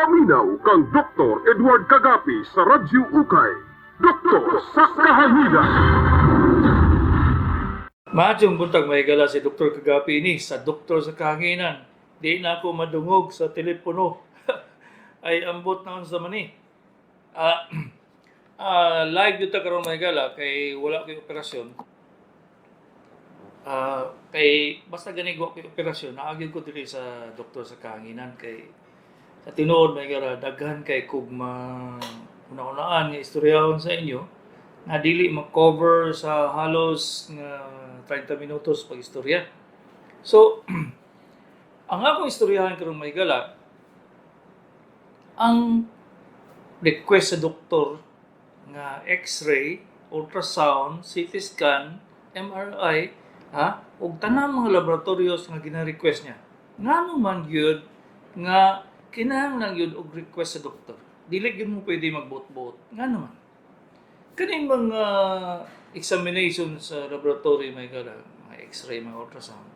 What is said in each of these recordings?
Paminaw kang Dr. Edward Kagapi sa Radyo Ukay. Doktor sa Kahanginan. Maadjong buntag may gala si Dr. Kagapi ini sa Doktor sa Kahanginan. Di na ako madungog sa telepono. Ay ambot naman sa mani. Live dito karon may gala kay wala ko'y operasyon. Kay basta gani ko ko'y operasyon, naagid ko diri sa Doktor sa Kahanginan kay sa tinuod may gala daghan kay kugma una-unaan nga istoryahon sa inyo na dili mag-cover sa halos nga 30 minutos pag istorya. So, ang akong istoryahan karong may gala, ang request sa doktor nga X-ray, ultrasound, CT scan, MRI, ug tanang mga laboratorios nga gina-request niya. Ngano man gyud nga kinahanglan gyud og request sa doktor. Dili gyud mo pwede magbuot-buot. Ngano man. Kaning mga examination sa laboratory may gala, mga X-ray, mga ultrasound,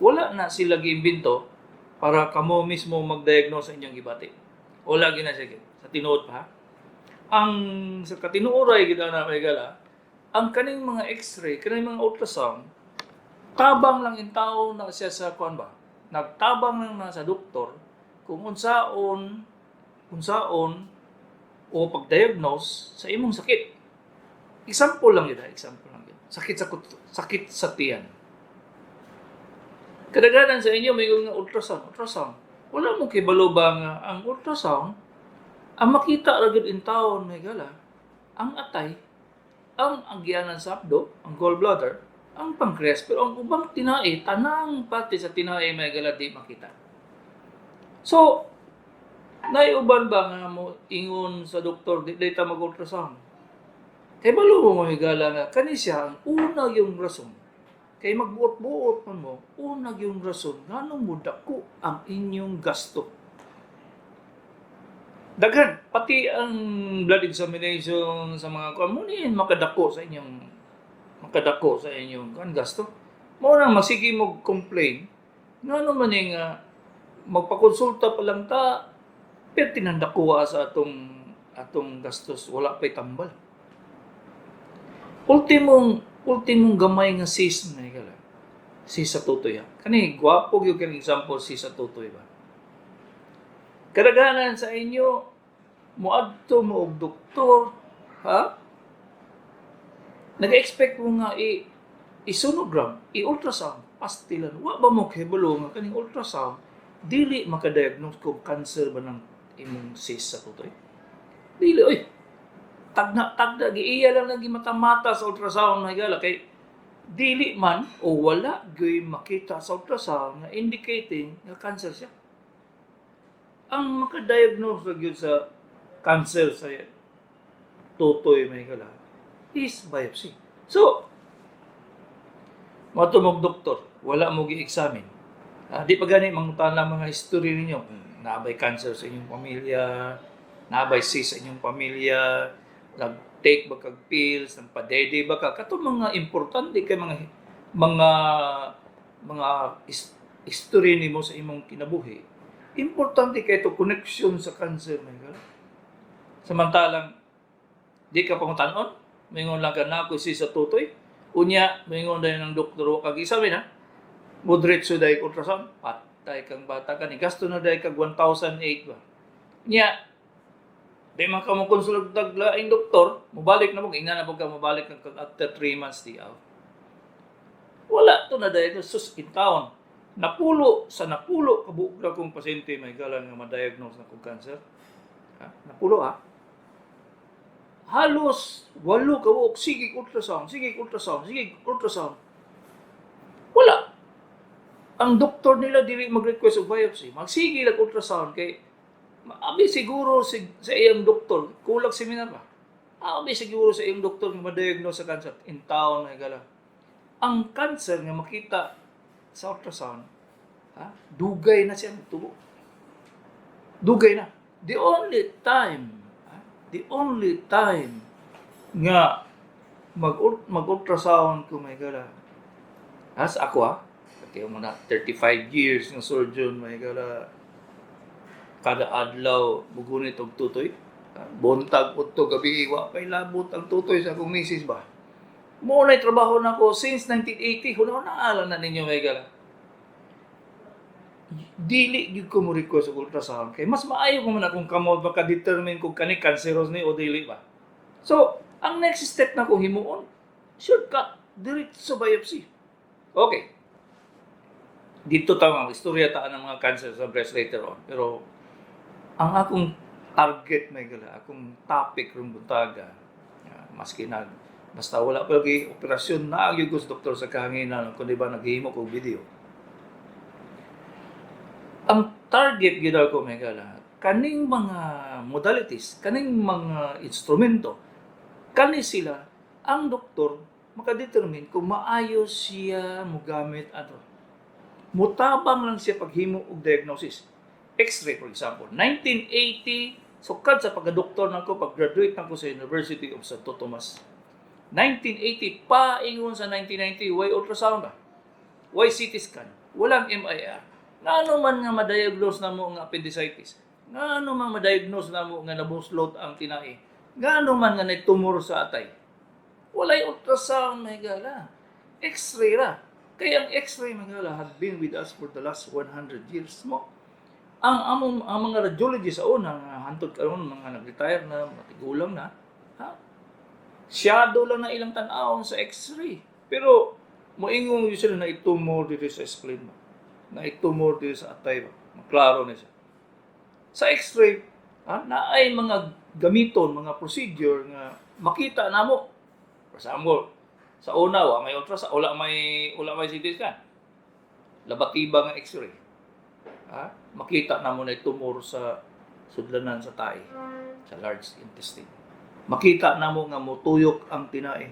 wala na sila giimbento para kamo mismo mag-diagnose sa inyong gibati. Wala gina sige. Sa tinuod pa. Ang sa katinuoray gid na may gala, ang kaning mga X-ray, kaning mga ultrasound, tabang lang in tao na siya sa kuan ba. Nagtabang lang na sa doktor kung unsaon o pag-diagnose sa imong sakit. Example lang yun. Sakit sa tiyan. Kadaghanan sa inyo may nga ultrasound. Wala mo kibalo ba nga ang ultrasound ang makita ra gyud in taon may gala ang atay, ang agyanan sa abdo, ang gallbladder, ang pancreas, pero ang ubang tinai, tanang pati sa tinai may gala di makita. So, naiuban ba nga mo ingon sa doktor, di ta mag-ultrasound? Kay balo mo mamigala nga, kani siya ang una yung rason. Kay magbuot-buot man mo, una yung rason, nganong mo dako ang inyong gasto. Daghan, pati ang blood examination sa mga kuamunin, makadako sa inyong gasto. Mo nang masigi mo complain, ngano man nga magpakonsulta pa lang ta, pero tinandakuha sa atong gastos, wala pa'y tambal. Ultimong gamay nga sis na igala. Sis sa tutoy. Kani, gwapo yung kanang example, sis sa tutoy ba? Kadaghanan sa inyo, muadto mo og doktor, nag-expect mo nga i-sonogram, i-ultrasound, pastilan. Wa ba mo kibalo nga kaning ultrasound, dili makadiagnose kung cancer ba ng imong sis sa tutoy? Dili, oy. Tagda, giiya lang lagi mata-mata sa ultrasound na higala. Kay dili man o wala gay makita sa ultrasound na indicating nga cancer siya. Ang makadiagnose lang yun sa cancer sa tutoy may higala is biopsy. So, matumog doktor, wala mo gi-examine. Di pa gani mangutana mga history ninyo. Naabay cancer sa inyong pamilya, naabay sis sa inyong pamilya, nag-take ba kag pills, nagpa-dede ba ka. Kato mga importante kay mga history nimo sa imong kinabuhi. Importante kay to connection sa cancer may gala. Samantalang di ka pangutan-on, mingon lang ka na ako sis sa tutoy. Unya, mingon dahil ng doktor o kag isabi na, moderate so dahil ultrasound, patay kang bata ka ni gasto na dahil kag 1,008 ba. Nya, di man ka mo konsulog taglaing doktor, mabalik na mo, ingnan na po ka mabalik kag after 3 months di out. Wala to na dahil sus in town. Napulo kabuok na kong pasyente may galang nga ma-diagnose na kong cancer. Napulo halos 8 kabuok, sige ultrasound. Wala. Ang doktor nila dili mag-request of biopsy. Magsige lang ultrasound kay abi siguro sa iyang doktor, kulang seminar ba? Abi siguro sa iyang doktor nga ma-diagnose sa cancer in town na gala. Ang cancer nga makita sa ultrasound, dugay na siya tubo. Dugay na. The only time nga mag-ultrasound kung may gala. Sa ako kaya mo na 35 years ng surgeon may gala. kada adlaw bugunit og tutoy. Buntag udto gabi wa pay labot ang tutoy sa akong misis ba. Mo na trabaho nako since 1980 huna-huna na ninyo may gala. Dili gyud ko mo request og ultrasound kay mas maayo ko man akong kamot maka-determine kung kani cancerous ni o dili ba. So, ang next step na kong himuon, shortcut, diretso biopsy. Okay. Dito ang istorya taan ng mga cancer sa breast later on. Pero, ang akong target may gala, akong topic ring buntaga, maski na, basta wala pa lagi operasyon na agyud ko sa doktor sa kahanginan kundi ba naghimo ko video. Ang target gid ko may gala, kaning mga modalities, kaning mga instrumento, kani sila ang doktor makadetermine kung maayo siya mogamit ato. Mutabang lang siya paghimo og diagnosis. X-ray for example, 1980 sukad sa pagka-doktor nako pag-graduate nako sa University of Santo Tomas. 1980 pa ingon sa 1990 why ultrasound ba? Why CT scan? Walang MIR. Ngano man nga ma-diagnose namo nga appendicitis? Ngano man ma-diagnose namo nga nabuslot ang tinai? Ngano man nga tumor sa atay? Walay ultrasound may gala. X-ray ra. Kaya ang X-ray may gala had been with us for the last 100 years mo. Ang mga radiologist sa una nga hantod karon mga nag-retire na, mga tigulang na, ha? Shadow lang na ilang tan-aw sa X-ray. Pero moingon sila na itumor dito sa spleen mo. Na itumor dito sa atay mo. Maklaro na siya. Sa X-ray, na ay mga gamiton, mga procedure nga makita namo. For example, sa una may ultrasound, wala may CT scan. Labatiba nga X-ray. Makita namo na tumor sa sudlanan sa tae, sa large intestine. Makita namo nga motuyok ang tinai.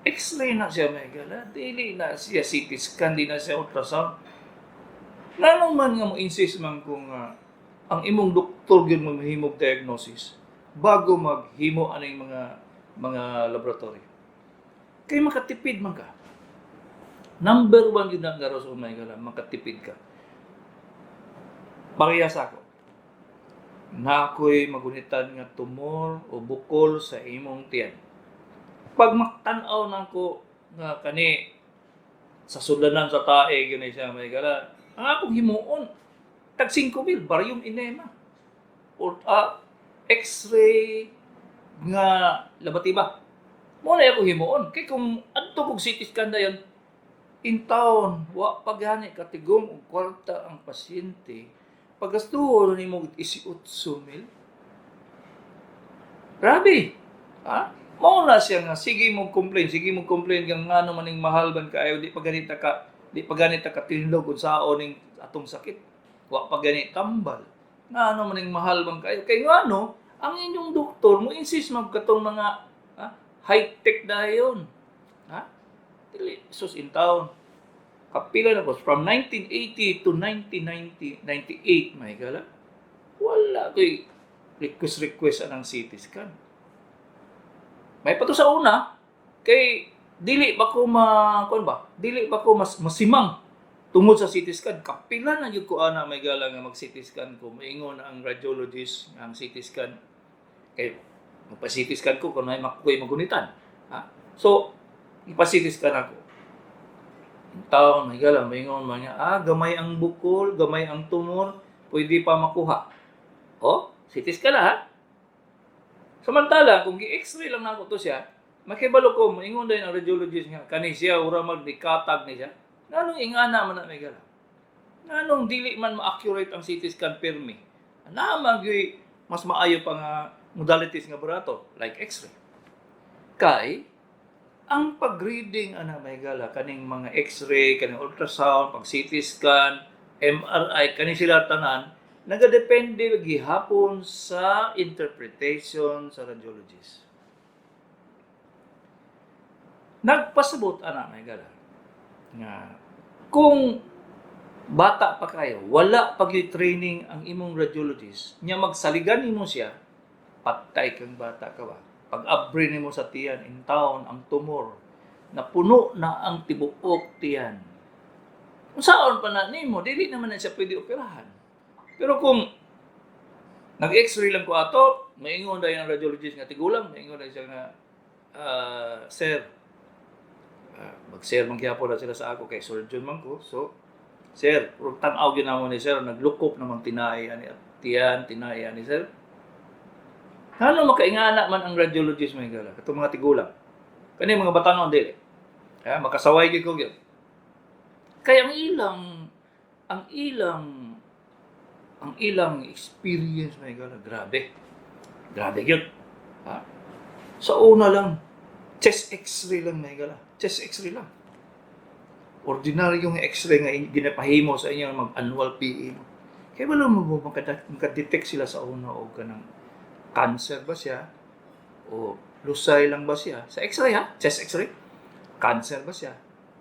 X-ray na siya may gala, dili na siya CT scan, di na siya ultrasound. Nanong man nga mo insist man kung ang imong doktor gyud mo mahimog diagnosis bago maghimo aning mga laboratory. Kay makatipid man ka. Number 1 gyud ang garos oh my God, makatipid ka. Parehas ako. Na ako'y magunitan nga tumor o bukol sa imong tiyan. Pag maktan-aw nako nga kani sa sudlanan sa tae gyud siya may gala. Ang akong himuon, tag 5,000, barium enema. O X-ray nga labatiba. Mo na ako himuon. Kay kung adto kog CT scan dayon, in town, wa pagani katigom og kwarta ang pasyente. Pagastuhon nimo 18,000. Grabe. Mao na siya nga sige mo complain kang ngano maning mahal ban kaayo di paganita ka tinlog unsaon ning atong sakit. Wa pa gani tambal. Ngano maning mahal bang kayo? Kay ngano ang inyong doktor mo insist magkatong mga high-tech dayon. Dili sus in town. Kapila na ko from 1980 to 1998 may gala. Wala ko'y request anang CT scan. May pato sa una kay dili ba ko masimang tungod sa CT scan. Kapila na gyud ko ana may gala nga mag CT scan ko. Moingon ang radiologist ang CT scan kay magpa-CT scan ko kung may makuhay magunitan. So, ipa-CT scan ako. Yung taon, may gala, moingon man niya, gamay ang bukol, gamay ang tumor, pwede pa makuha. CT scan na Samantala, kung i-X-ray lang na ako to siya, makibalo ko, moingon din ang radiologist nga, kani siya, ura magdikatag ni siya. Nanong ingana man na may gala. Nanong dili man ma-accurate ang CT scan permi. Naman mas maayo pa nga modalities nga barato, like X-ray. Kay, ang pag-reading may gala, kaning mga X-ray, kaning ultrasound, pag CT scan, MRI, kaning sila tanan, nagadepende gihapon sa interpretation sa radiologist. Nagpasabot may gala nga kung bata pa kayo, wala pag training ang imong radiologist, nya magsaligan nimo siya, patay kang bata ka ba? Pag-abri nimo sa tiyan, in town, ang tumor, na puno na ang tibuok tiyan. Kung saan pa na nimo, dili naman na siya pwede operahan. Pero kung Nag-x-ray lang ko ato, maingon dahil ang radiologist nga tigulang, maingon dahil siya nga, sir, mag-share man gyapon na sila sa ako kay surgeon man ko. So, sir, tan-aw gyud namon ni sir, naglukop namang tinai ani tiyan, tinai ani sir. Ano makaingana man ang radiologist may gala, katong mga tigulang. Kani mga batanon dili. Makasaway gyud ko gyud. Kaya ang ilang experience may gala, grabe. Grabe gyud. Sa una lang, chest x-ray lang may gala. Chest x-ray lang. Ordinary yung x-ray nga ginapahimo sa inyo mag-annual PE. Kaya wala mo makadetect sila sa una o kanang cancer ba siya o lusay lang ba siya sa x-ray chest x-ray, cancer ba siya,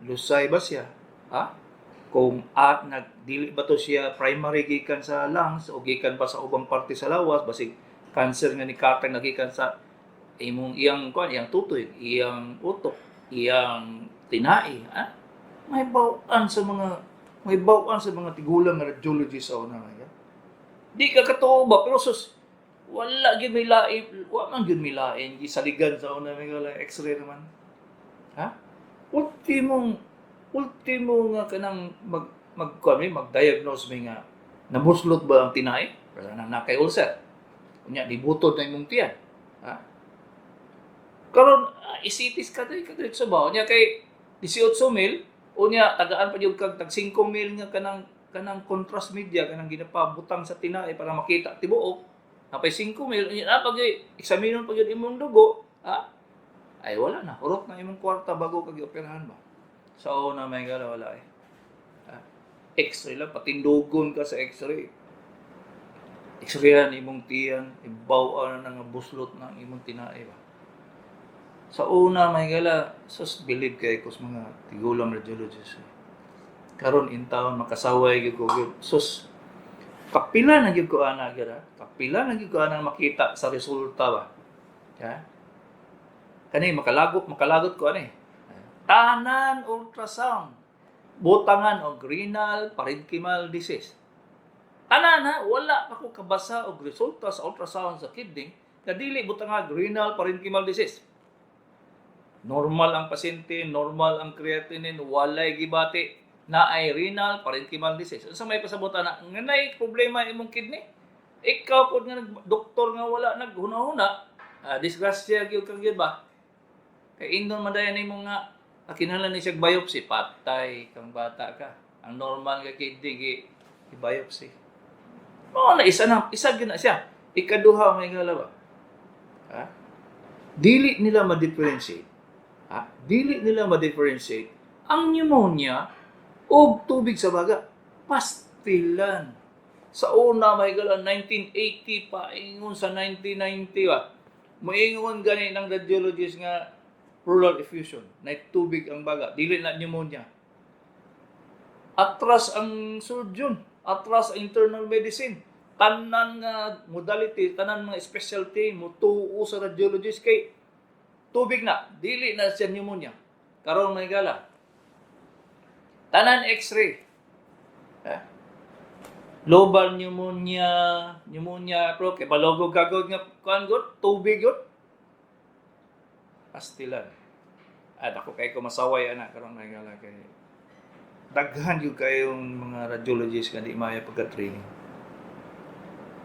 lusay ba siya, kung nagdili ba to siya primary gikan sa lungs o gikan ba sa ubang parte sa lawas, basig cancer nga ni katang nagikan sa iyang tutoy, iyang utok, iyang tinai, may bawaan sa mga tigulang nga radiologist sa una nga. Di ka katuo ba pero wala gyud may lain, wa man gyud may lain gisaligan sa una may x-ray naman. Ultimo nga kanang mag-diagnose may nga nabuslot ba ang tinai? Para nang nakay ulcer. Unya dibutod na imong tiyan. Karon isitis ka diretso ba? Unya kay 18,000 unya tagaan pa jud kag tag 5,000 nga kanang contrast media kanang ginapabutang sa tinai para makita tibuok. Napay 5,000 unya pag eksaminon pa jud imong dugo, ay wala na. Urot na imong kwarta bago kag operahan ba. So na may gala wala eh. X-ray lang patindugon ka sa x-ray. X-rayan imong tiyan, ibaw-an na nga buslot ng imong tinai ba. Sa una may gala, believe kay ko sa mga tigulang radiologist. Karon in town makasaway gyud ko gyud. Kapila na gyud ko ana gyud Kapila na gyud ko ana makita sa resulta ba. Kani makalagot ko ani. Tanan ultrasound. Butangan og renal parenchymal disease. Tanan wala pa ko kabasa og resulta sa ultrasound sa kidney nga dili butangan renal parenchymal disease. Normal ang pasyente, normal ang creatinine, walay gibati na ay renal parenchymal disease. Unsa may pasabutan na nganay problema imong kidney? Ikaw pud nga doktor nga wala naghuna-huna, disgrasya gyud kag gyud ba? Kay indon man dayon nimo nga kinahanglan ni siya biopsy, patay kang bata ka. Ang normal nga kidney i-biopsy. Na isa gyud na siya. Ikaduha may gala ba? Dili nila ma-differentiate. Dili nila ma-differentiate ang pneumonia o tubig sa baga. Pastilan. Sa una, may gala, 1980 pa, ingon sa 1990 ba. Moingon gani ng radiologist nga pleural effusion, na tubig ang baga, dili na pneumonia. Atras ang surgeon, atras ang internal medicine. Tanan nga modality, tanan mga specialty, mutuo sa radiologist kay tubig na, dili na siya pneumonia. Karon may gala. Tanan x-ray. Global pneumonia, pero kay balogog gagod nga kuan gud, tubig gud. Pastilan. Ako kay ko masaway ana karon may gala kay daghan yung kayong mga radiologist nga di maya pagka-training.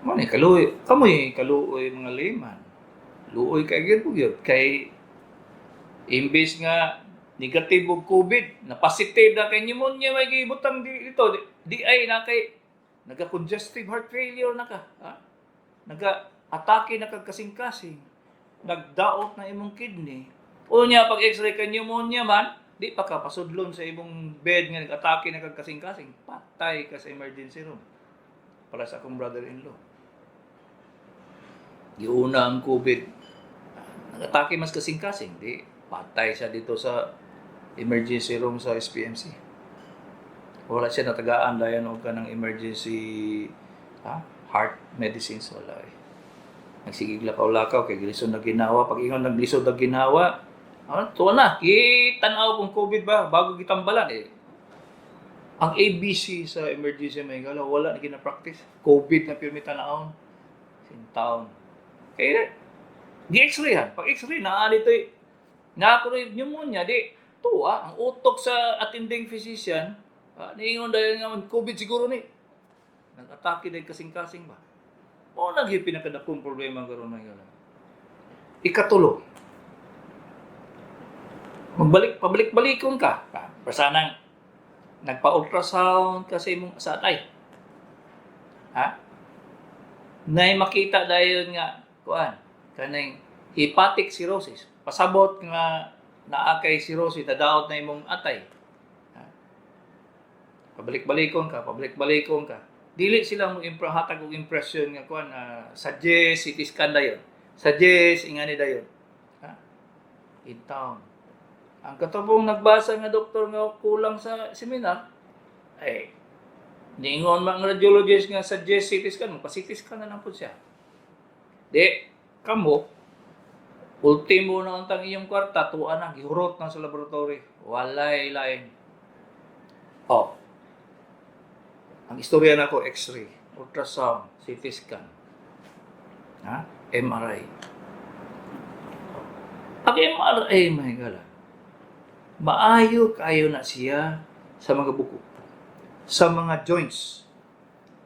Mani kaluoy mga layman. Luoy kay gyud kay imbes nga negative og COVID, na positive na kay pneumonia may gibutang dito. Di ay na kay naga-congestive heart failure na ka. Naga-atake na kag kasing-kasing. Nagdaot na imong kidney. Unya pag x-ray kay pneumonia man, di pa ka pasudlon sa imong bed nga nag-atake na kag kasing-kasing. Patay ka sa emergency room. Para sa akong brother-in-law. Giuna ang COVID. Nag-atake mas kasing-kasing. Di, patay siya dito sa emergency room sa SPMC. Wala siya natagaan dayan og kanang emergency heart medicines wala eh. Nagsigig lakaw-lakaw kay glisod na ginawa. Pag ingon naglisod na ginawa, tuwa na, kitanaw kung COVID ba bago gitambalan eh. Ang ABC sa emergency may gala wala na gina-practice. COVID na pirmi tanawon. in town. Kaya, di x-ray ha. Pag x-ray, na-ako pneumonia, di, tuwa, ang utok sa attending physician, niingon dahil nga, COVID siguro ni. Nag-atake dahil kasing-kasing ba? O naging pinakadakong problema karon na gala. Ikatulo, pabalik-balikon ka. Basta nang nagpa-ultrasound kasi mong sa atay. Ha? Nay makita dahil nga kanang hepatic cirrhosis. Pasabot nga naa kay cirrhosis nadaot na imong atay. Ha? Pabalik-balikon ka. Dili sila mo hatag og impression nga suggest CT scan dayon. Suggest ingani dayon. Ha? In town. Ang katubong nagbasa nga doktor nga kulang sa seminar, ay, niingon mga radiologist nga suggest CT scan, pa-CT scan na lang po siya. Di, kamo, ultimo na untang iyong kwarta, tuwa na, gihurot na sa laboratory. Walay lain. Ang istorya na ko, X-ray, ultrasound, CT scan, MRI. Ang MRI, my God, maayo kayo na siya sa mga buko, sa mga joints.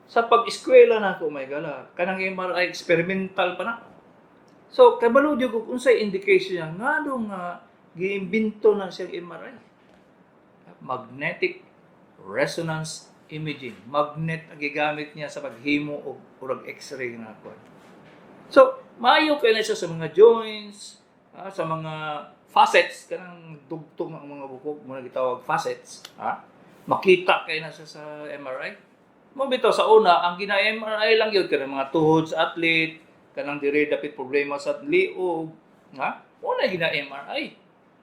Sa pag-eskwela na ko, my gala, kanang MRI experimental pa na. So, kabalo dyo ko kung sa indication niya, nga doon nga, giimbento na siyang MRI. Magnetic resonance imaging. Magnet ang gigamit niya sa paghimo o urag x-ray na ako. So, maayo kayo na siya sa mga joints, sa mga facets, kanang dugtong ang mga bukog, muna gitawag facets, makita kayo na sa MRI. Mabito sa una, ang gina-MRI lang yun, kanang mga tuhod sa athlete, kanang dire dapit problema sa liog, una gina-MRI.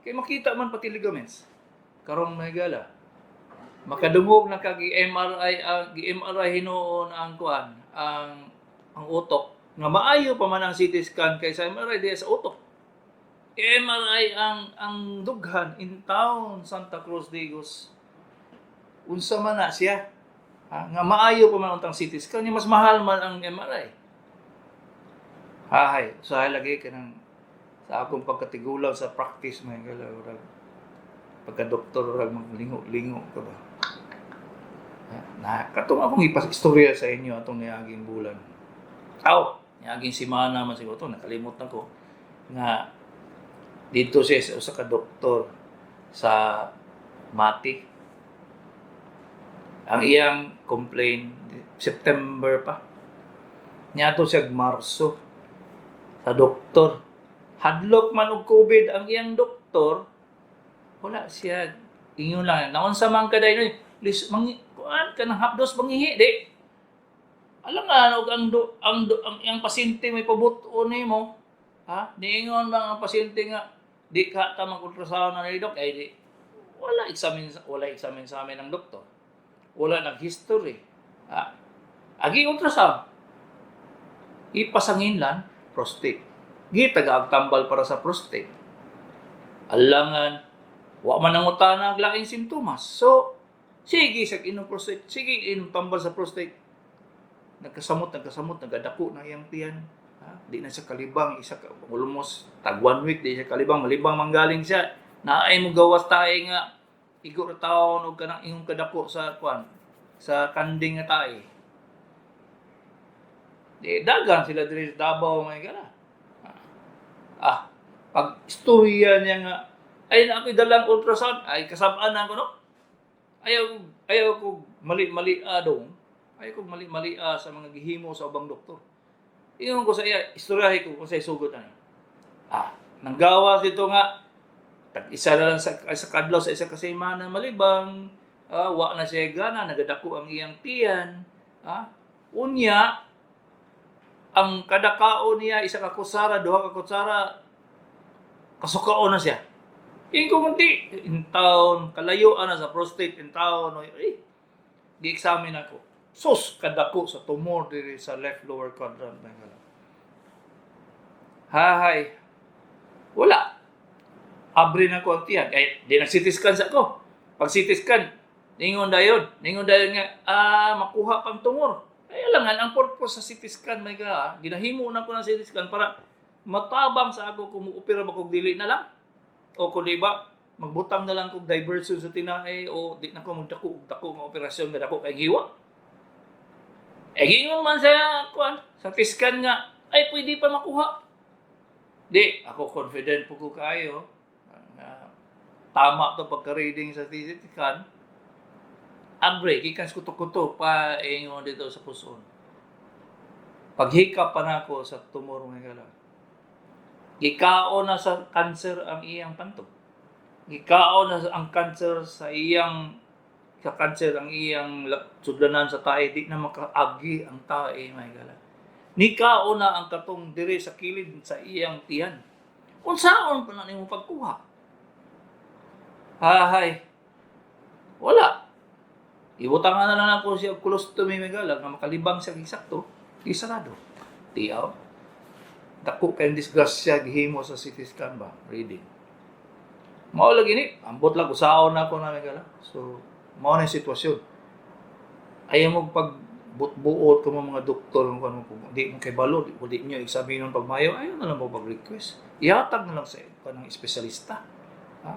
Kaya makita man pati ligaments. Karong nahigala. Makadungog na kag-MRI, MRI hinoon ang ang utok, nga maayo pa man ang CT scan kaysa MRI diya sa utok. MRI ang dughan in town Santa Cruz de Igos. Unsa man na siya? Nga maayo pa man untang CT scan, mas mahal man ang MRI. Usahay lagi ka sa akong pagkatigulaw sa practice may galaw. Pagka-doktor rag maglingo-lingo ka ba? Katong akong ipas-istorya sa inyo atong niaging bulan. Niaging simana man siguro to, nakalimutan ko nga dito siya sa ka-doktor sa Mati. Ang iyang complaint, September pa. Niya to siya Marso sa doktor. Hadlok man og COVID ang iyang doktor, wala siya. Ingon lang, naunsa man ka dayon, kuan ka ng hapdos mangihi, di. Alam nga, ang pasyente may pabuto nimo, niingon lang ang pasyente nga, di ka ta mag-ultrasound na ni Dok, di. Wala examine sa amin ng doktor. Wala nag-history. Agi ultrasound. Ipasangin lang, prostate. Tagaagtambal para sa prostate. Alangan, wa man ang utana laing simptomas. So, sige sa inom prostate, sige inom tambal sa prostate. Nagkasamot, nagadako na iyang tiyan. Di na siya kalibang, almost tag 1 week, di siya kalibang, malibang manggaling siya. Naay mo gawas tayo nga, igo na taon o kanang ingong kadako sa kanding nga tayo. Di dagan sila diri sa Davao, may gana. Pag istorya niya nga, ay na ako'y dalang ultrasound, ay kasabaan na ako, no? Ayaw ko mali-mali dong. Ayaw ko mali-mali sa mga gihimo sa ubang doktor. Iyon ko sa iya, istoryahe ko kung sa isugot na niya. Nanggawas dito nga, isa na lang sa kadlaw sa isa kasimana malibang, wa na siya gana, nagadako ang iyang tiyan. Unya, ang kada kaon niya, isa ka kutsara, duha ka kutsara, kasukaon na siya. Yung kumunti, in town, kalayuan na sa prostate, in town, di-examine ako. Sus, kadako sa tumor diri sa left lower quadrant. Wala. Abre na ko ang tiyan. Di nag-CT scan sa ako. Pag CT scan, ningon dayon nga, makuha pang tumor. Ay alangan ang purpose sa CT scan may ka, ginahimo na ko ng CT scan para matabang sa ako kung opera ba kog dili na lang. O kung di ba, magbutang na lang kog diversion sa tinae o di na ko magdako nga operasyon nga dako kay hiwa. Gingon man sa kuan, sa scan nga ay pwede pa makuha. Di, ako confident po ko kayo nga tama to pagka-reading sa CT scan. Abre, gikan sa kuto-kuto pa ingon dito sa puson. Paghikap pa nako sa tumor nga gala. Gikao na sa cancer ang iyang pantog. Gikao na ang cancer sa iyang ang iyang sudlanan sa tae, di na makaagi ang tae may gala. Nikao na ang katong diri sa kilid sa iyang tiyan. Unsaon pa na nimo pagkuha? Hahay. Wala. Ibutangan na lang ako siya colostomy may gala nga makalibang siya eksakto, isarado. Tiyaw. Dako kay disgrasya gihimo sa CT scan ba reading. Mao lagi ni, ambot lang usaon na ako na may gala. So mao na yung sitwasyon. Ayaw mo pagbutbuot ko mga doktor kung di mo kay balo, di nyo examine pagmayo, ayaw na lang mo pag-request. Ihatag na lang sa ng espesyalista.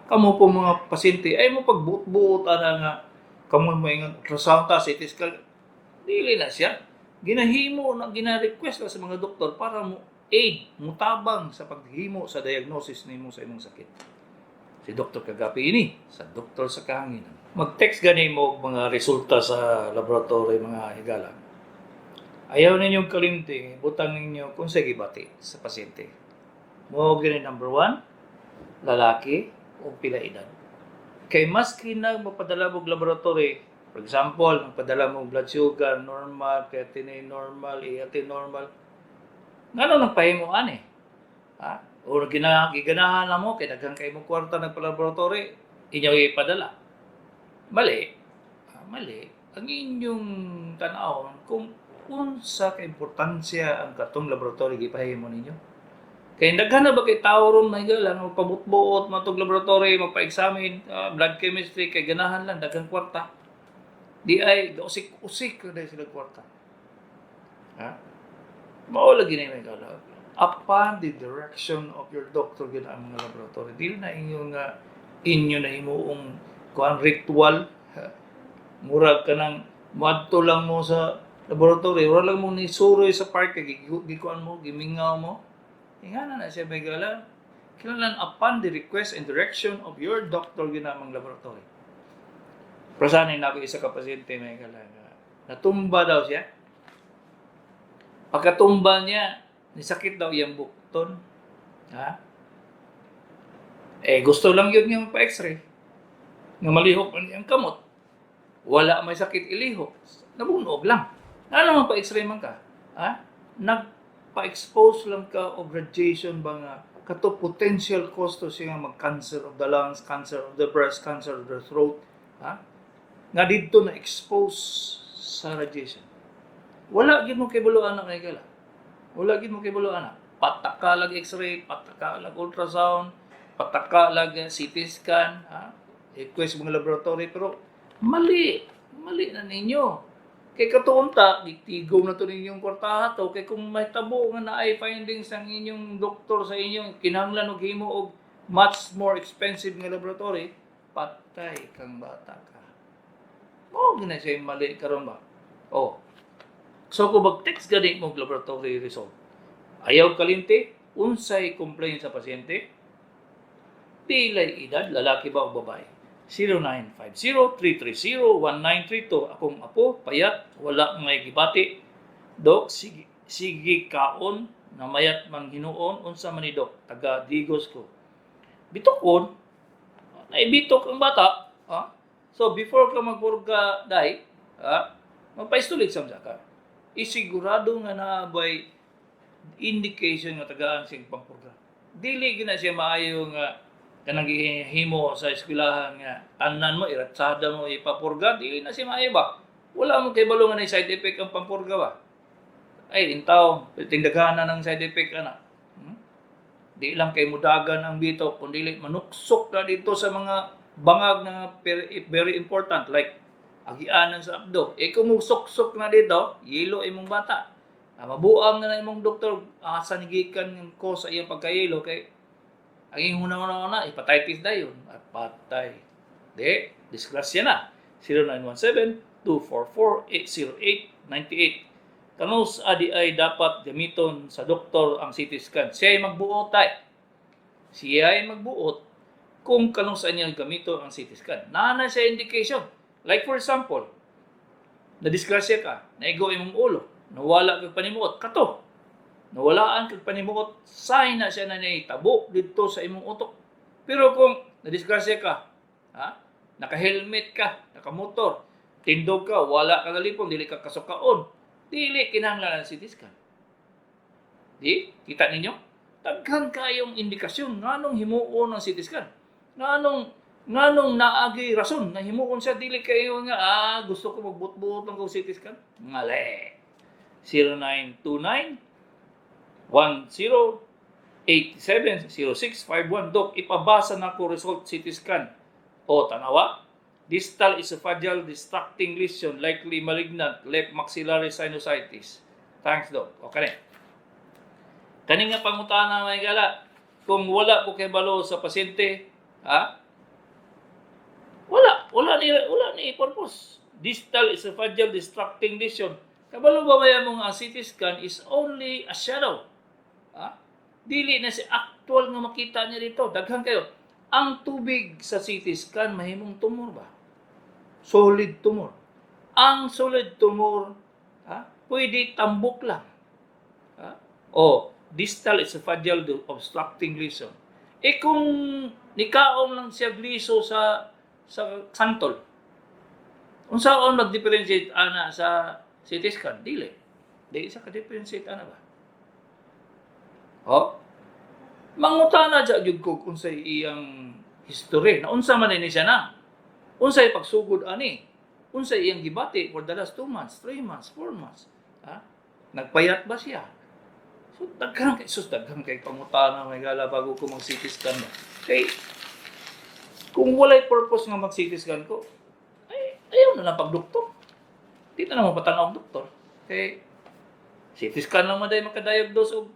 Kamo po mga pasyente, ayaw mo pagbutbuot nga kamo mo yung ultrasound ta, CT scan, dili na siya. Ginahimo na gina-request sa mga doktor para mo aid, mutabang sa paghimo sa diagnosis nimo sa imong sakit. Si Dr. Kagapi ini, sa doktor sa kahanginan. Mag-text gani mo mga resulta sa laboratory mga higala. Ayaw ninyong kalimti, butang ninyo kung sa gibati sa pasyente. Mo gani number 1, lalaki o pila edad. Kay maski na mapadala mo laboratory, for example, magpadala mo blood sugar normal, creatinine normal, ALT normal. Ngano nang pahimo ani? O giganahan na mo, kaya daghang kayo mo kwarta nagpa-laboratory, inyo ipadala. Mali. Mali. Ang inyong tanawon kung unsa ka importansya ang katong laboratory gipahimo ninyo. Kaya daghan na ba kay tao ron may galang magpabutbuot matog laboratory, magpa-examine, blood chemistry kay ganahan lang daghang kwarta. Di ay usik na sila kwarta. Mao lagi na may galang. Upon the direction of your doctor gina ang mga laboratory, dili na inyo na himuong kuan ritual. Murag ka nang madto lang mo sa laboratory, wala lang mo ni suroy sa park, gikuan mo, gimingaw mo. Ingana na siya may gala. Kailangan upon the request and direction of your doctor ginamang laboratory. Prasanin na ako isa ka pasyente may gala. Natumba daw siya. Pagkatumba niya, nisakit daw iyang bukton. Gusto lang yun yung pa-x-ray. Nga malihok man iyang kamot. Wala may sakit ilihok. Nabunog lang. Ano naman pa-x-ray man ka? Nagpa-expose lang ka o radiation ba nga kato potential cause to siya mag-cancer of the lungs, cancer of the breast, cancer of the throat. Nga dito na-expose sa radiation. Wala gid mo kay bulo anak kay kala. Wala gid mo kay bulo anak. Pataka lag x-ray, pataka lag ultrasound, pataka lag CT scan, request mga laboratory pero mali na ninyo. Kay katuunta, tigaw na to ninyong kwartaha to. Kay kung may tabo nga na ay findings ang inyong doktor sa inyong kinahanglan og himo og much more expensive nga laboratory, patay kang bata ka. Mao gina siya mali karon ba? So kung mag-text gani mo laboratory result, ayaw kalimti, unsay complaint sa pasyente, pilay edad, lalaki ba o babae? 0950-330-1932. Akong apo, payat, wala may gibati. Dok, sige kaon, na mayat mang hinuon, unsa man ni Dok, taga Digos ko. Bitokon, naibitok ang bata. So, before ka magpurga dahi, magpaistulig sa ka. Isigurado nga na by indication nga tagaan siyang pangpurga. Dili gina siya maayo nga kanang himo sa eskwelahan nga tanan mo iratsada mo ipapurga, dili na siya maayo ba? Wala mo kay balo nga side effect ang pampurga ba? Ay intaw, tindagana ng side effect ana. Di lang kay mudagan ang bitok, kundi manuksok ka dito sa mga bangag na very important like agianan sa abdo. Kung mugsok-sok na dito, yelo imong bata. Mabuang na imong doktor, asa nigikan yung cause sa iyang pagka-yelo, kay ang iyong una-una, hepatitis na yun. Patay. Di, disgrasya na. 0917-244-808-98. Kanus adi ay dapat gamiton sa doktor ang CT scan. Siya ay magbuot tay. Siya ay magbuot kung kanus sa niya gamiton ang CT scan. Nana siya indication. Like for example, na-disgrasya ka, naigo imong ulo, nawala kag panimuot, kato. Nawalaan kag panimuot, sign na siya na naitabo dito sa imong utok. Pero kung na-disgrasya ka, naka-helmet ka, naka-motor, tindog ka, wala ka nalipon, dili ka kasukaon, dili kinahanglan ang CT scan. Di? Kita ninyo? Daghan kayong indikasyon nganong himuon ang CT scan. Nganong naagi rason na himuon siya, dili kayo nga, gusto ko magbut-buot ng CT scan. Mali. 0929-1087-0651. Dok, ipabasa na ko result CT scan. O, tanawa? Distal esophageal distracting lesion, likely malignant left maxillary sinusitis. Thanks, Doc. Okay. Kani nga pangutana may gala, kung wala ko kay balo sa pasyente, wala ni purpose. Distal esophageal distracting lesion. Kabalo ba mong ang CT scan is only a shadow. Dili na si actual nga makita niya dito. Daghan kayo. Ang tubig sa CT scan mahimong tumor ba? Solid tumor. Ang solid tumor, pwede tambok lang. O distal esophageal obstructing lesion. Kung nikaon lang siya gliso sa santol, unsaon mag-differentiate ana sa CT scan? Dili sa ka-differentiate ana ba? Mangutana dya gyud ko unsay iyang history, na unsa man ni siya na, unsay pagsugod ani, unsay iyang gibati for the last 2 months, 3 months, 4 months. Nagpayat ba siya? So daghan kay pangutana may gala bago ko mag CT scan ba. Kay kung walay purpose nga mag CT scan ko, ay ayaw na lang pagdoktor. Di na naman patanaw ang doktor. Kay CT scan lang maday makadiagnose og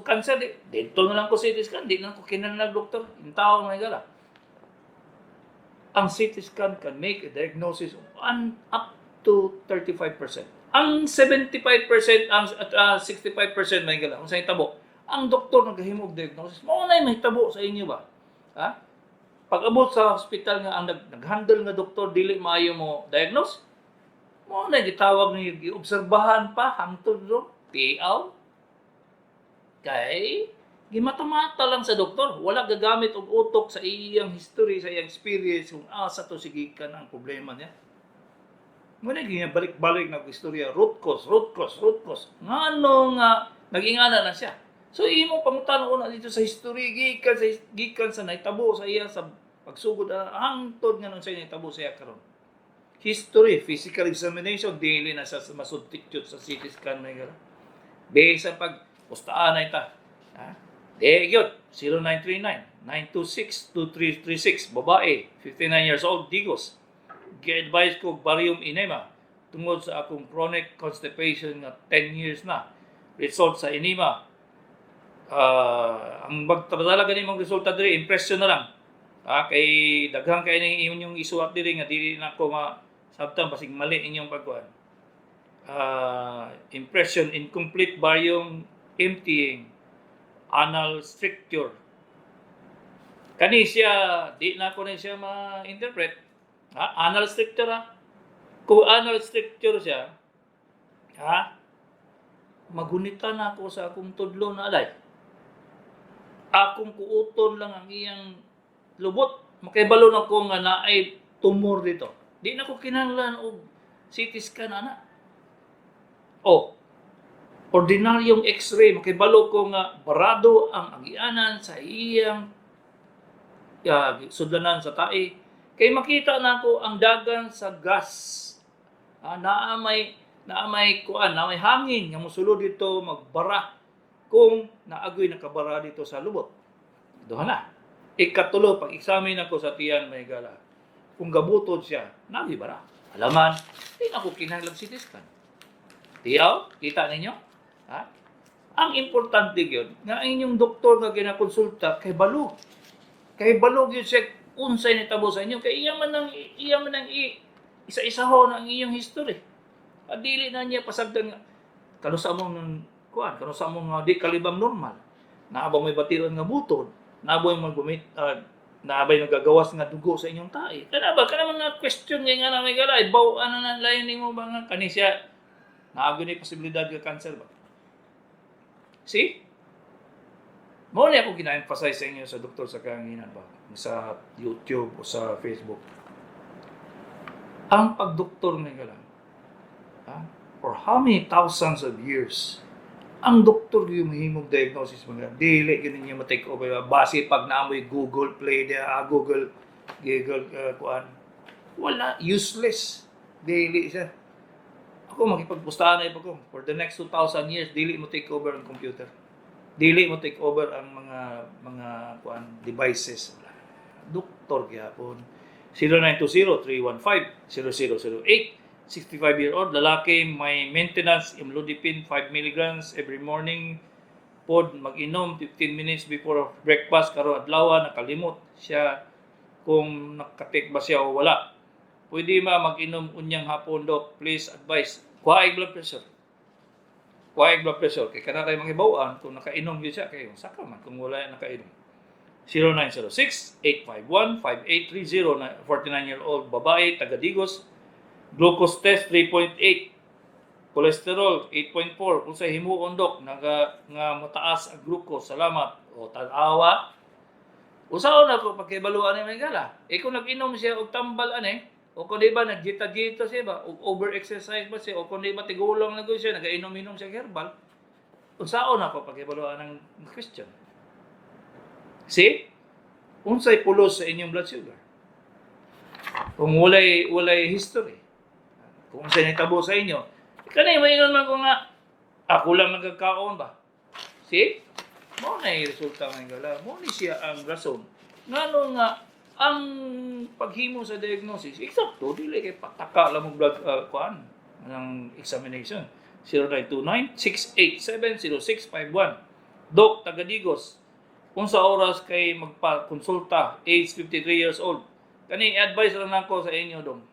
cancer. Dito na lang ko CT scan, di na ko kinahanglan doktor. Intaw may gala. Ang CT scan can make a diagnosis of up to 35%. Ang 75%, ang 65% may gala. Kung sa hitabo, ang doktor naghahimo og diagnosis. Mao na may hitabo sa inyo ba? Pag abot sa hospital nga ang nag-handle nga doktor dili maayo mo diagnose, mo na gitawag ni giobserbahan pa hangtod do tiaw. Kay gimatamata lang sa doktor, wala gagamit og utok sa iyang history, sa iyang experience kung asa to sigikan ang problema niya. Muna balik-balik na istorya, root cause. Ngano nga nagingana na siya. So imo pangutan una dito sa history gikan sa naitabo sa iya sa pagsugod hangtod nga nun sa naitabo sa iya karon. History, physical examination, dili na sa masubstitute sa CT scan may gara. Besa pag ustaan na ita. Gyud 0939-926-2336, babae, 59 years old, Digos. Gi-advise ko barium enema tungod sa akong chronic constipation nga 10 years na. Result sa enema. Ang magtradala gani mong resulta diri, impression na lang. Kay daghang kay ning inyong isuwat diri nga dili na ko sabtang basig mali inyong pagkuan. Impression, incomplete barium emptying, anal stricture. Kani siya, di na ko na siya ma-interpret. Anal stricture Kung anal stricture siya, magunitan ako sa akong tudlo na alay. Akong kuuton lang ang iyang lubot. Makibalo na ko nga naay tumor dito. Di na ko kinahanglan og CT scan ana. Ordinaryong x-ray, makibalo ko nga barado ang agianan sa iyang sudlanan sa tae. Kay makita na ko ang dagan sa gas. Naamay hangin nga mosulod dito magbara kung naagoy nakabara dito sa lubot. Duha na. Ikatulo, pag-examine ako sa tiyan may gala. kung gabutod siya, nabi bara. Alaman, di na ko kinahanglan CT scan. Tiyaw, kita ninyo? Ha? Ang importante yun, nga ang inyong doktor nga ginakonsulta, kay balo. Kay balo yun siya, unsay nitabo sa inyo, kay iya man ang isa-isa ho na ang iyong history. At dili na niya pasagdan nga, kanusa mong kuan, kanusa mong di kalibang normal. Naabang may batiron nga butod, naabang naabay nagagawas nga dugo sa inyong tae. Kana ba kana mga question nga na may galay, baw ano na lain nimo ba nga kani siya naagyo ni posibilidad nga cancer ba? See? Mo na ako gina-emphasize sa inyo sa doktor sa kanginan ba, sa YouTube o sa Facebook. Ang pagdoktor nga galang, for how many thousands of years, ang doktor yung mahimong diagnosis mga dili yun niya ma-take over base pag naamoy Google Play Google kuan wala, useless dili siya. Ako makipagpustahan na ko for the next 2,000 years dili mo take over ang computer, dili mo take over ang mga kuan devices. Doktor gyapon. 0920-315-0008 65-year-old, lalaki, may maintenance, imlodipine, 5 mg every morning. Pod, mag-inom 15 minutes before breakfast, karo adlaw, nakalimot siya kung nakatake ba siya o wala. Pwede mag-inom unyang hapon, dok, please advise. Kuhaig blood pressure. Kuhaig blood pressure. Kaya kanakay manghibawaan kung nakainom yun siya, kayo, saka man kung wala yan nakainom. 0906-851-5830, 49-year-old babae, taga Digos. Glucose test 3.8, cholesterol 8.4. Kung sa himuon dok nga mataas ang glucose, salamat. O tan-awa. Usaon ako pagkibaluan ni Mangala. Kung nag-inom siya og tambal o kung di ba nagjita-jita siya ba, o over-exercise ba siya, o kung di ba tigulang na siya, nag-inom-inom siya herbal. Usaon ako pagkibaluan ng Christian. See? Unsay pulos sa inyong blood sugar. Kung walay history. Kung saan itabo sa inyo, kanay maingon man ko nga, ako lang nagkakaon ba? See? Mo na yung resulta ng gala. Mo ni siya ang rason. Ngano nga, ang paghimo sa diagnosis, eksakto, dili kay pataka lang mong blood kuan ng examination. 0929-687-0651. Dok, taga Digos. Kung sa oras kay magpa-konsulta, age 53 years old. Kani, advice lang ako sa inyo dong.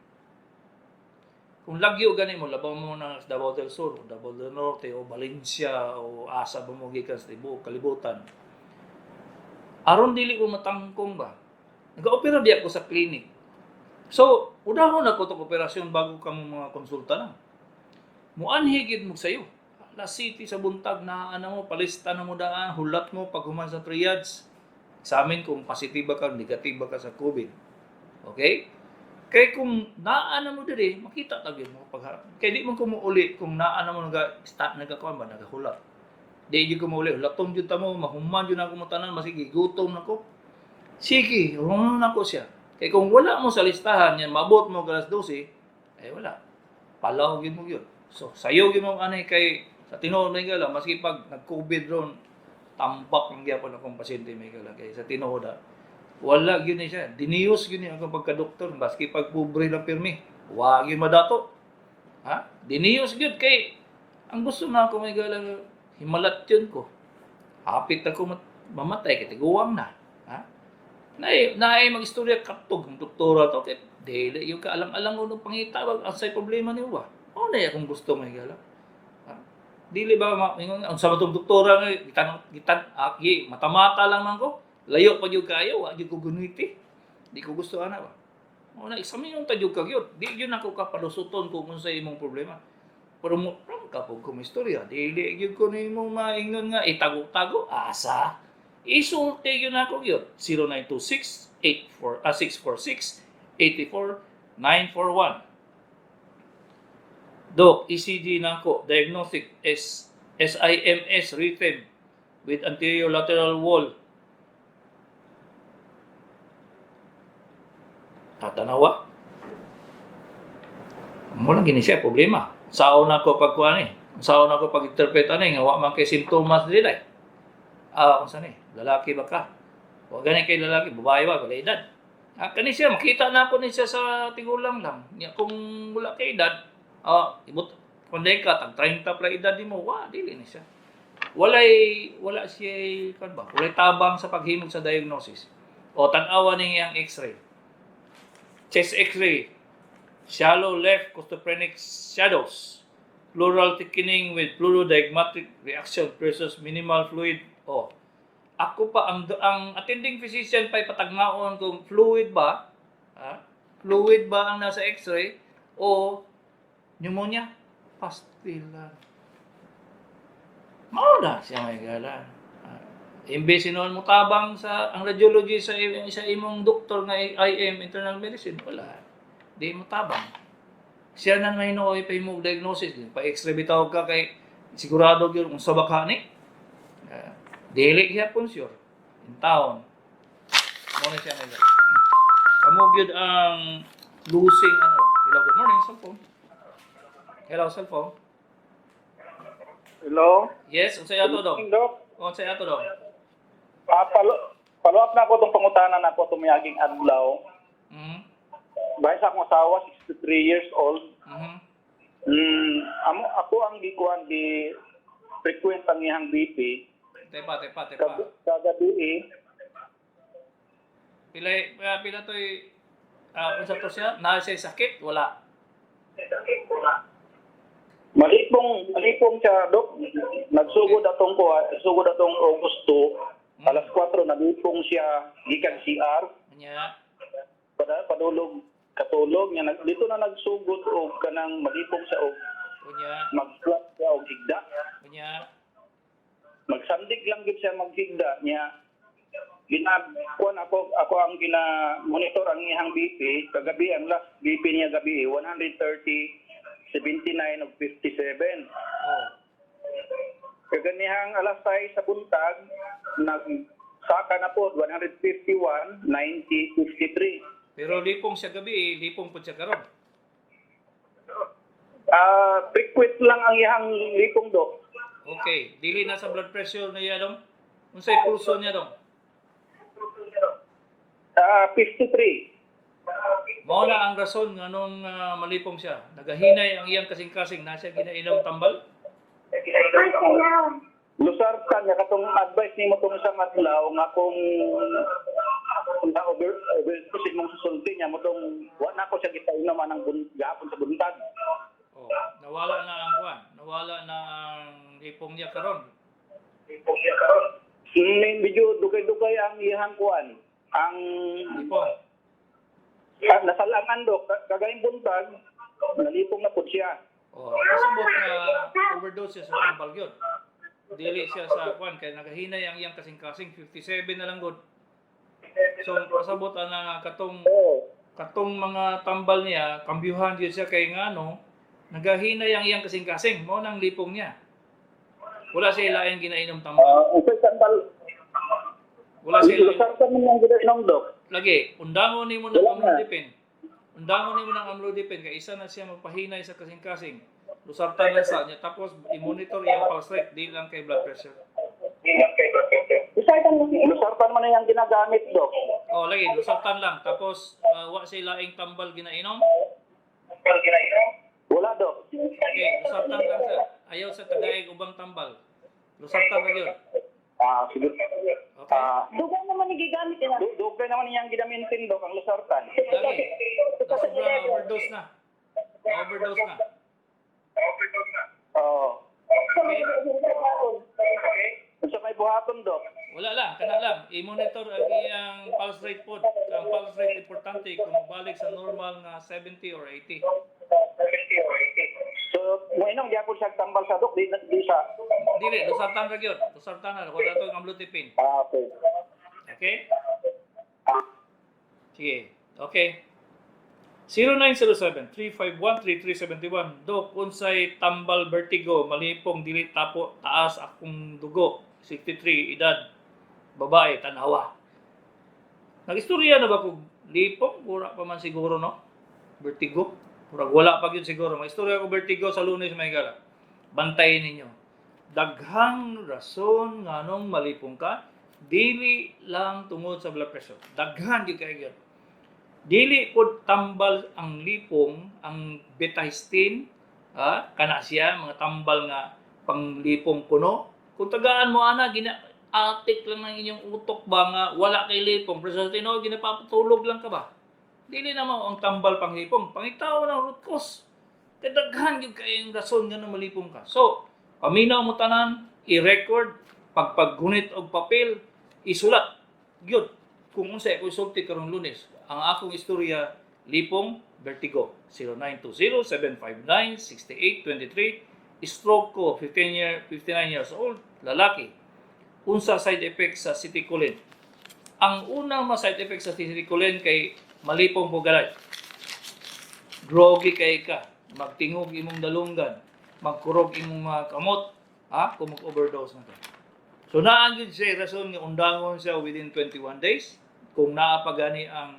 Kung lagyo gani mo, labaw mo na sa Davao del Sur, o Davao del Norte, o Valencia, o asa ba mo gikan sa kalibutan. Aron dili ko matangkong ba? Nag-opera di ako sa clinic. So, udahon ako itong operasyon bago ka mo mga konsulta na. Muanhigid mo sa'yo. Last city sa buntag na mo, palista na mo daan, hulat mo pag human sa triads. Examine kung positiba ka, negatiba ka sa COVID. Okay? Kaya kung naana mo diri, makita tagin mo pagharap. Kaya di mo kumuuli kung naana mo nagakuan ba, nagahulat. Di ko mauli, hulaton jud ta mo, mahuman jud ako mo tanan, masigi gutom nako. Sige, human nako siya. Kaya kung wala mo sa listahan yan, mabot mo alas 12, ay wala. Palaw gyud mo gyud. So sayo gyud mo anay kay sa tinuod may gala, maski pag nag-COVID ron, tambak ang gyapon akong pasyente may gala kay sa tinuod wala gyud ni siya. Diniyos gyud ni ang pagka-doktor baski pag pobre lang pirmi. Wa gyud madato. Ha? Diniyos gyud kay ang gusto na ako may galang himalat yun ko. Hapit ako mamatay kay tiguwang na. Ha? Naay mag-istorya katog ang doktora to kay dili yung kaalang-alang ng pangita ang say problema niyo ba. O na akong gusto may galang. Ha? Dili ba ang sa matong doktora nga gitan mata-mata lang man ko. Layo pa yung kayo, wag yung kuguniti. Di ko gusto ana ba. O na, examine yung tadyog kagyot. Di yun ako kapalusuton kung sa imong problema. Pero mo, ka po kung istorya. Di yun ko na imong maingon nga, itago-tago, asa. Isulti yun ako yun. 0926-646-84-941. Dok, ECG na ako. Diagnostic SIMS rhythm with anterior lateral wall. Tatanawa. Mo lang gini siya problema. Saon ako pagkuan Saon ako pag-interpret nga wa man kay simptomas dili. Unsa ni? Lalaki ba ka? Wa gani kay lalaki, babae ba, wala edad. Kani siya, makita na ako ni siya sa tigulang lang. Nya kung wala kay edad, ibot kunday ka tag 30 pala edad nimo, dili ni siya. Wala siya kan ba? Walay tabang sa paghimog sa diagnosis. O tan-awa ning iyang X-ray. Chest X-ray. Shallow left costophrenic shadows. Pleural thickening with pleurodygmatic reaction versus minimal fluid. Ako pa ang attending physician pa ipatagmaon kung fluid ba, fluid ba ang nasa X-ray o pneumonia, pastilla. Mao na siya may gala. Imbes sinuan mo tabang sa ang radiology sa imong doktor nga IM internal medicine, wala. Di mo tabang. Siya na may nooy pa imong diagnosis, pa X-ray bitaw ka kay sigurado gyud kung sabak ka ni. Dili siya pun sure. In town. Mo na siya may gala. Amo gyud ang losing Hello, good morning, cellphone. Hello, cellphone. Hello? Yes, unsay ato daw? Dok, Unsay ato daw? follow up na ako itong pangutanan na ako tumiyaging adlaw. Mhm. Bahay sa akong asawa, 63 years old. Mhm. Ako ang gikuan di frequent ang iyang BP. Tepa. Kagabi Pila to'y unsa to siya? Na siya sakit? Wala. malipong siya, Dok. Nagsugod atong August 2, alas 4, nalipong siya gikan CR. Nya. Padulog katulog niya dito na nagsugod og kanang malipong siya og Unya. mag-flat siya og higda. Unya. Magsandig lang gid siya maghigda niya. Ginakuan ako ang gina-monitor ang iyang BP. Kagabi ang last BP niya gabi 130, 79 ug 57. Kaganihang alas 6 sa buntag nagsaka na po 151, 90, 53. Pero lipong siya gabi, lipong pud siya karon. Frequent lang ang iyang lipong, Dok. Okay, dili na sa blood pressure niya dong. Unsay pulso niya dong? 53. Mao na ang rason nganong malipong siya. Nagahinay ang iyang kasing-kasing, na siya ginainom tambal. Lusartan niya katong advice nimo tong isang adlaw nga kung overdosis mong susulti niya mo tong wa na ko siya gitainom anang gahapon sa buntag. Nawala na ang kuan. Nawala na ang lipong niya karon. Medyo dugay-dugay ang iyang kuan. Ang Lipong. nasalangan, Dok, kagayong buntag nalipong na pud siya. Kasabot na overdose siya sa tambal gyud. Dili siya sa kuan kay nagahinay ang iyang kasing-kasing 57 na lang gud. So kasabot na katong mga tambal niya, kambyuhan gyud siya kay nagahinay ang iyang kasing-kasing, mao nang lipong niya. Wala siya lain ginainom tambal. Usay sandal. Wala siya lain. Lusartan mo yung gitainom, Dok. Lagi, undangon nimo ng amlodipine. Undangon nimo ng amlodipine kay isa na siya magpahinay sa kasing-kasing. Lusartan lang sa niya tapos i-monitor iyang pulse rate, di lang kay blood pressure. Lusartan mo na yung ginagamit, Dok. Lagi, lusartan lang tapos wa siya laing tambal ginainom. Wala, Dok. Okay, lusartan lang sa ayaw sa tagaig ubang tambal. Lusartan lang yun. Sige. Okay? Dugan naman gigamit nila. Dugay naman niyang ginamintin, Dok, ang lusartan. Lagi. Nasobra overdose na. Overdose na. Oo. Okay? Sa may buhaton, Dok. Wala lang, kana lang. I-monitor ang iyang pulse rate po. Ang pulse rate importante kung mabalik sa normal na 70 or 80. So, muinong gyapon siya tambal sa, Dok, di siya. Dili, lusartan ra gyud. Lusartan na. Wala to ang amlodipine. Okay. Okay? Sige. Okay. 0907-351-3371. Dok, unsay tambal vertigo, malipong dili tapo taas akong dugo. 63 edad. Babae, tanawa. Nag-istorya na ba kung lipong? Wala pa man siguro, no? Vertigo? Wala pa yun siguro. May istorya ko vertigo sa Lunes, may gala. Bantayin ninyo. Daghang rason nganong malipong ka, dili lang tungod sa blood pressure. Daghan gyud kay gyud. Dili pod tambal ang lipong, ang betahistine, kana siya mga tambal nga panglipong kuno. Kung tagaan mo ana atik lang ng inyong utok ba nga wala kay lipong, pero sa tinuod ginapatulog lang ka ba? Dili na mo ang tambal panglipong, pangitaw ng root cause. Kadaghan gyud kay ang rason nga na malipong ka. So, paminaw mo tanan, i-record, paggunit og papel, isulat. Gyud kung unsay ako isulti karong Lunes, ang akong istorya lipong vertigo 0920-759-6823, stroke ko 59 years old, lalaki. Unsa side effects sa citicoline? Ang unang mga side effects sa citicoline kay malipong bugalay. Groggy kay ka, magtingog imong dalunggan, magkurog imong mga kamot, kung mag-overdose na ka. So naanggid siya rason nga undangon siya within 21 days. Kung naapagani ang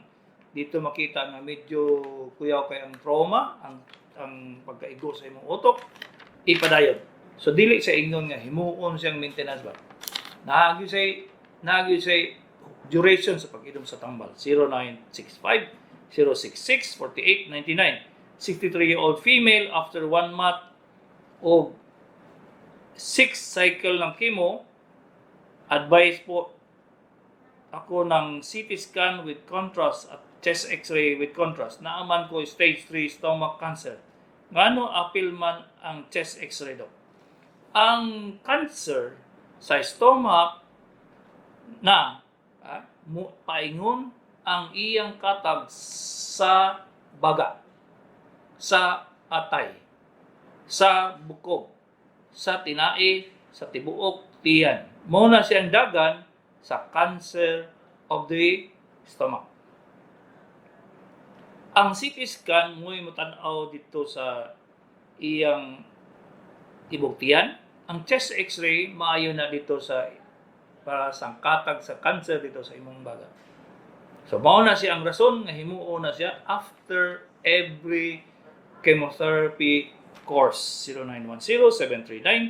dito makita nga medyo kuyaw kay ang trauma, ang pagkaigo sa imong utok, ipadayon. So dili sa ingon nga himuon siyang maintenance ba. Naagyo say duration sa pag-inom sa tambal 0965-066-4899. 63-year-old female after 1 month o 6 cycle ng chemo, advice po ako ng CT scan with contrast at chest x-ray with contrast. Naaman ko stage 3 stomach cancer. Ngano apil man ang chest x-ray daw? Ang cancer sa stomach na paingon ang iyang katag sa baga, sa atay, sa bukog, sa tinai, sa tibuok, tiyan. Mao na siyang dagan sa cancer of the stomach. Ang CT scan mo'y mutanaw dito sa iyang tibok tiyan. Ang chest x-ray maayo na dito para sa katag sa cancer dito sa imong baga. So mao na siya ang rason nga himuo na siya after every chemotherapy course.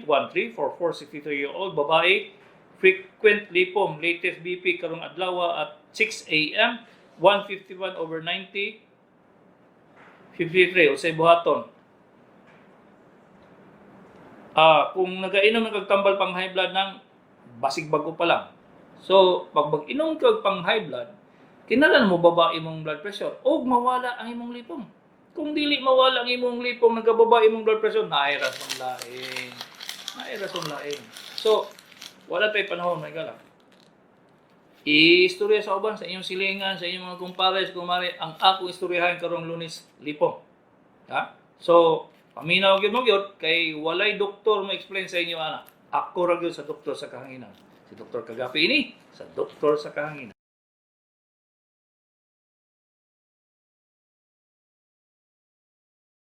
0910-739-1344, 63-year-old babae, frequent lipom, latest BP karong adlaw at 6 a.m. 151/90, 53 usay buhaton. Kung nagainom ng kagtambal pang high blood ng basig bago pa lang. So, pag mag-inom kag pang high blood, kinahanglan mo baba imong blood pressure o mawala ang imong lipong. Kung dili mawala ang imong lipong, nagababa imong blood pressure, naay rason lain. So, wala tay panahon, may galak. Istorya sa uban sa inyong silingan, sa inyong mga kumpares, kumare, ang akong istoryahan karong Lunes, lipong. So, paminaw gyud mo gyud kay walay doktor mo explain sa inyo ana. Ako ra gyud sa doktor sa kahanginan. Si Dr. Kagapi ini sa doktor sa kahanginan.